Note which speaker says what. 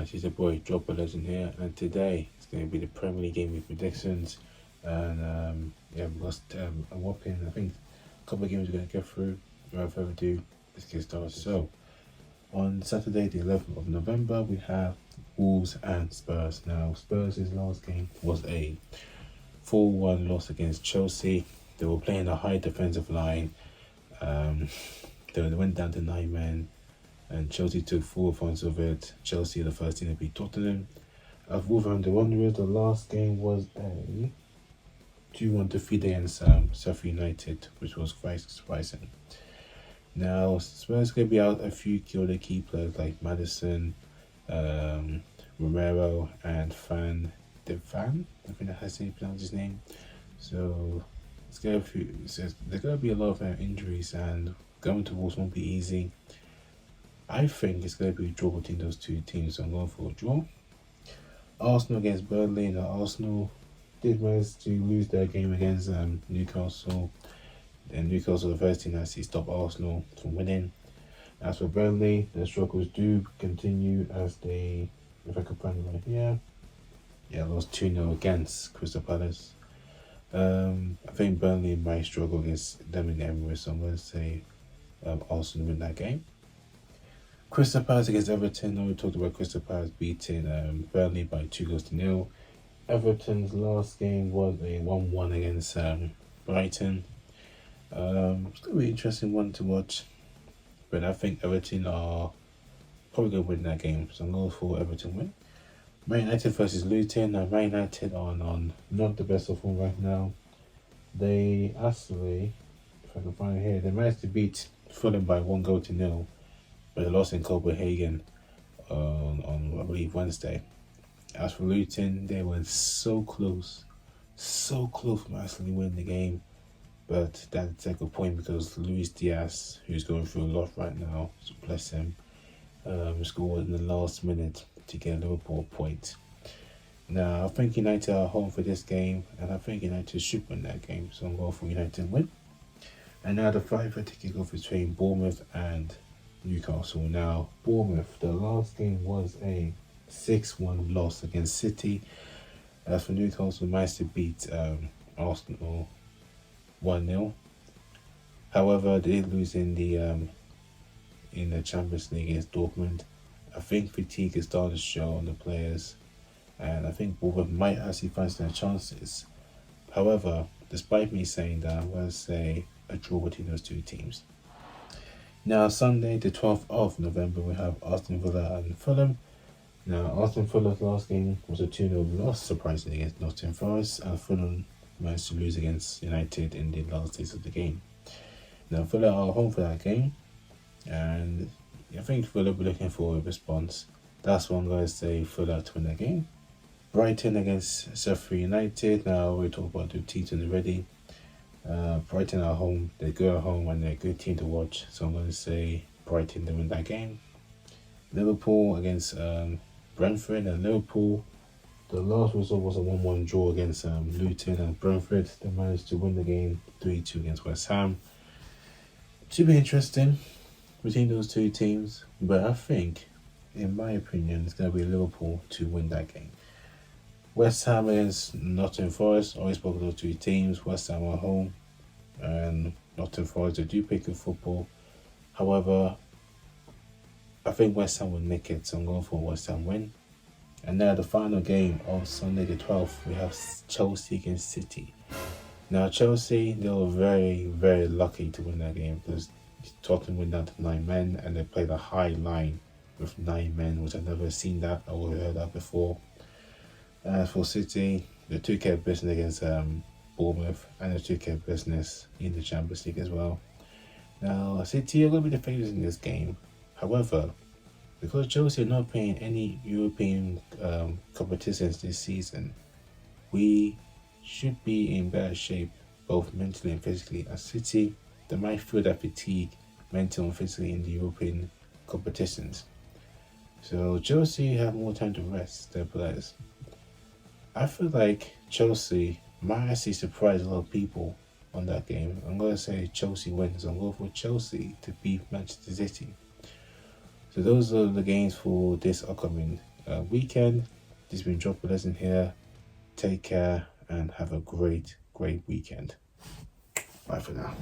Speaker 1: guys, it's your boy Dropper Legend here, and today it's going to be the Premier League game week predictions. And yeah, we've got a whopping, I think, a couple of games we're going to get through. Without further ado, let's get started. So, on Saturday, the 11th of November, we have Wolves and Spurs. Now, Spurs' last game was a 4-1 loss against Chelsea. They were playing a high defensive line. They went down to 9 men. And Chelsea took full advantage of it. Chelsea, the first team to beat Tottenham. At Wolverhampton Wanderers, the last game was a 2-1 defeat against Sheffield United, which was quite surprising. Now, Spurs going to be out a few key players like Madison, Romero, and Van de Van. I think that's how you pronounce his name. So, there's going to be a lot of injuries, and going to Wolves won't be easy. I think it's going to be a draw between those two teams, so I'm going for a draw. Arsenal against Burnley. Now, Arsenal did manage to lose their game against Newcastle. And Newcastle, the first team that actually stopped Arsenal from winning. As for Burnley, their struggles do continue as they, if I can find it right here, lost 2-0 against Crystal Palace. I think Burnley might struggle against them in the Emirates, so I'm going to say Arsenal win that game. Crystal Palace against Everton. Now we talked about Crystal Palace beating Burnley by 2-0. Everton's last game was a 1-1 against Brighton. It's going to be an interesting one to watch, but I think Everton are probably going to win that game, so I'm going for Everton win. Man United versus Luton. Now, Man United are on not the best of form right now. They actually, if I can find it here, they managed to beat Fulham by 1-0. But they lost in Copenhagen on I believe Wednesday. As for Luton, they were so close from actually winning the game. But that's a good point because Luis Diaz, who's going through a lot right now, so bless him, scored in the last minute to get Liverpool a point. Now, I think United are home for this game, and I think United should win that game, so I'm going for United win. And now the fight for ticket off between Bournemouth and Newcastle. Now, Bournemouth, the last game was a 6-1 loss against City. As for Newcastle, managed to beat Arsenal 1-0. However, they did lose in the Champions League against Dortmund. I think fatigue is starting to show on the players, and I think Bournemouth might actually fancy their chances. However, despite me saying that, I'm going to say a draw between those two teams. Now, Sunday, the 12th of November, we have Aston Villa and Fulham. Now, Aston Villa's last game was a 2-0 loss, surprisingly, against Nottingham Forest, and Fulham managed to lose against United in the last days of the game. Now, Villa are home for that game, and I think Villa will be looking for a response. That's why I'm going to say Villa to win that game. Brighton against Sheffield United. Now, we talked about the teams already. Brighton are home. They go at home and they're a good team to watch. So I'm going to say Brighton to win that game. Liverpool against Brentford, and Liverpool, the last result was a 1-1 draw against Luton, and Brentford, they managed to win the game 3-2 against West Ham. Should be interesting between those two teams, but I think, in my opinion, it's going to be Liverpool to win that game. West Ham is Nottingham Forest. Always spoke of those two teams. West Ham are home, and Nottingham Forest, they do play good football. However, I think West Ham will nick it, so I'm going for a West Ham win. And now the final game of Sunday the 12th, we have Chelsea against City. Now, Chelsea, they were very, very lucky to win that game because Tottenham went down to 9 men, and they played a high line with 9 men, which I've never seen that or heard that before. As for City, they took care of business against Bournemouth, and they took care of business in the Champions League as well. Now, City are going to be the favourites in this game. However, because Chelsea are not playing any European competitions this season, we should be in better shape, both mentally and physically. As City, they might feel that fatigue, mentally and physically, in the European competitions. So Chelsea have more time to rest their players. I feel like Chelsea might actually surprise a lot of people on that game. I'm going to say Chelsea wins. I'm going for Chelsea to beat Manchester City. So those are the games for this upcoming weekend. This has been Drop a Lesson here. Take care and have a great weekend. Bye for now.